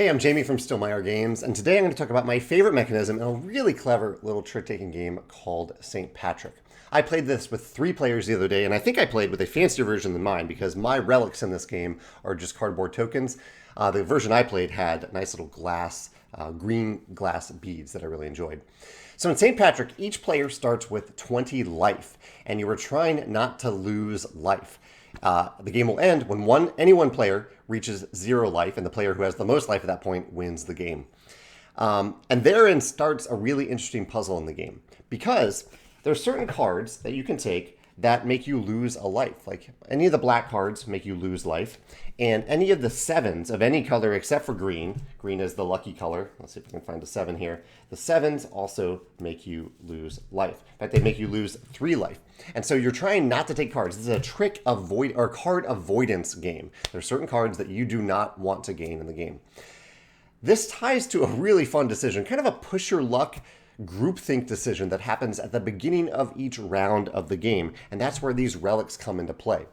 Hey, I'm Jamey from Still My Games, and today I'm going to talk about my favorite mechanism in a really clever little trick-taking game called St. Patrick. I played this with 3 players the other day, and I think I played with a fancier version than mine because my relics in this game are just cardboard tokens. The version I played had nice little glass, green glass beads that I really enjoyed. So in St. Patrick, each player starts with 20 life, and you are trying not to lose life. The game will end when any one player reaches 0 life, and the player who has the most life at that point wins the game. And therein starts a really interesting puzzle in the game, because there are certain cards that you can take that make you lose a life. Like any of the black cards make you lose life, and any of the 7s of any color except for green. Green is the lucky color. Let's see if we can find a 7 here. The 7s also make you lose life. In fact, they make you lose 3 life. And so you're trying not to take cards. This is a card avoidance game. There are certain cards that you do not want to gain in the game. This ties to a really fun decision, kind of a push your luck groupthink decision that happens at the beginning of each round of the game, and that's where these relics come into play.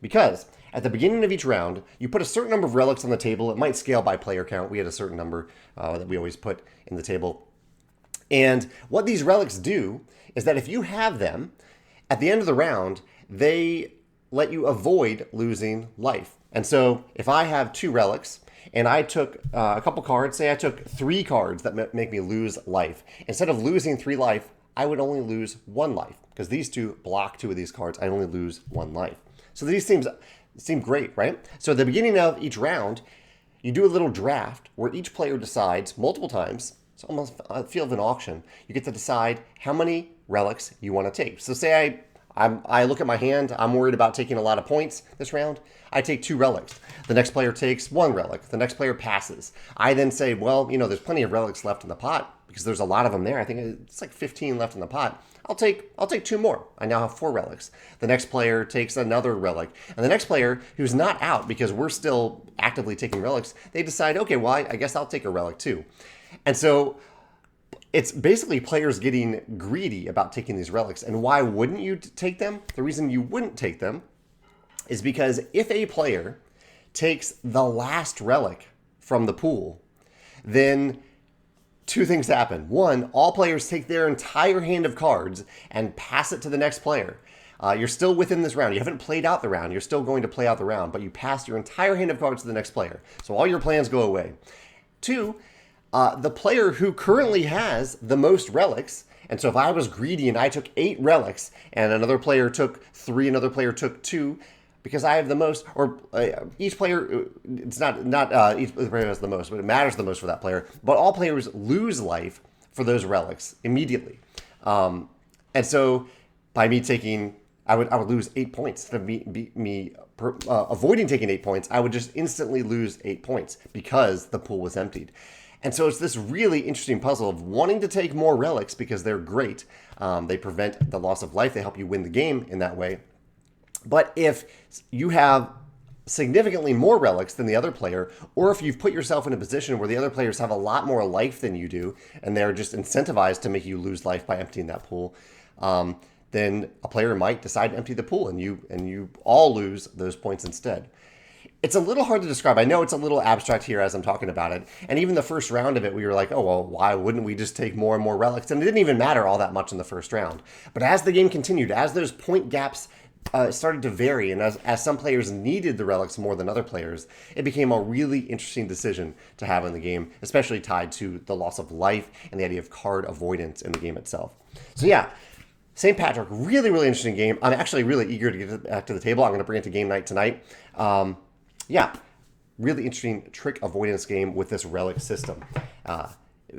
Because at the beginning of each round, you put a certain number of relics on the table. It might scale by player count. We had a certain number that we always put in the table. And what these relics do is that if you have them, at the end of the round, they let you avoid losing life. And so if I have 2 relics, and I took a couple cards, say I took 3 cards that make me lose life. Instead of losing 3 life, I would only lose 1 life, because these 2 block 2 of these cards. I only lose 1 life. So these seem great, right? So at the beginning of each round, you do a little draft where each player decides multiple times. It's almost a feel of an auction. You get to decide how many relics you want to take. So say I look at my hand, I'm worried about taking a lot of points this round. I take 2 relics. The next player takes 1 relic. The next player passes. I then say, well, there's plenty of relics left in the pot because there's a lot of them there. I think it's like 15 left in the pot. I'll take 2 more. I now have 4 relics. The next player takes another relic. And the next player, who's not out because we're still actively taking relics, they decide, okay, well, I guess I'll take a relic too. And so it's basically players getting greedy about taking these relics. And why wouldn't you take them? The reason you wouldn't take them is because if a player takes the last relic from the pool, then 2 things happen. 1, all players take their entire hand of cards and pass it to the next player. You're still within this round. You haven't played out the round. You're still going to play out the round, but you pass your entire hand of cards to the next player. So all your plans go away. 2, the player who currently has the most relics, and so if I was greedy and I took 8 relics and another player took 3, another player took 2, because I have the most, or each player, it's not each player has the most, but it matters the most for that player. But all players lose life for those relics immediately. And so by me taking, I would lose 8 points. Instead of avoiding taking 8 points, I would just instantly lose 8 points because the pool was emptied. And so it's this really interesting puzzle of wanting to take more relics because they're great. They prevent the loss of life. They help you win the game in that way. But if you have significantly more relics than the other player, or if you've put yourself in a position where the other players have a lot more life than you do, and they're just incentivized to make you lose life by emptying that pool, then a player might decide to empty the pool, and you all lose those points instead. It's a little hard to describe. I know it's a little abstract here as I'm talking about it. And even the first round of it, we were like, oh, well, why wouldn't we just take more and more relics? And it didn't even matter all that much in the first round. But as the game continued, as those point gaps started to vary, and as some players needed the relics more than other players, it became a really interesting decision to have in the game, especially tied to the loss of life and the idea of card avoidance in the game itself. So yeah, St. Patrick, really, really interesting game. I'm actually really eager to get it back to the table. I'm going to bring it to game night tonight. Yeah, really interesting trick avoidance game with this relic system.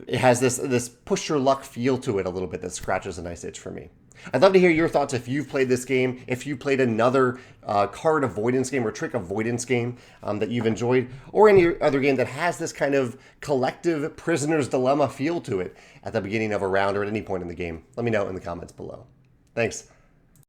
It has this push your luck feel to it a little bit that scratches a nice itch for me. I'd love to hear your thoughts if you've played this game, if you played another card avoidance game or trick avoidance game that you've enjoyed, or any other game that has this kind of collective prisoner's dilemma feel to it at the beginning of a round or at any point in the game. Let me know in the comments below. Thanks.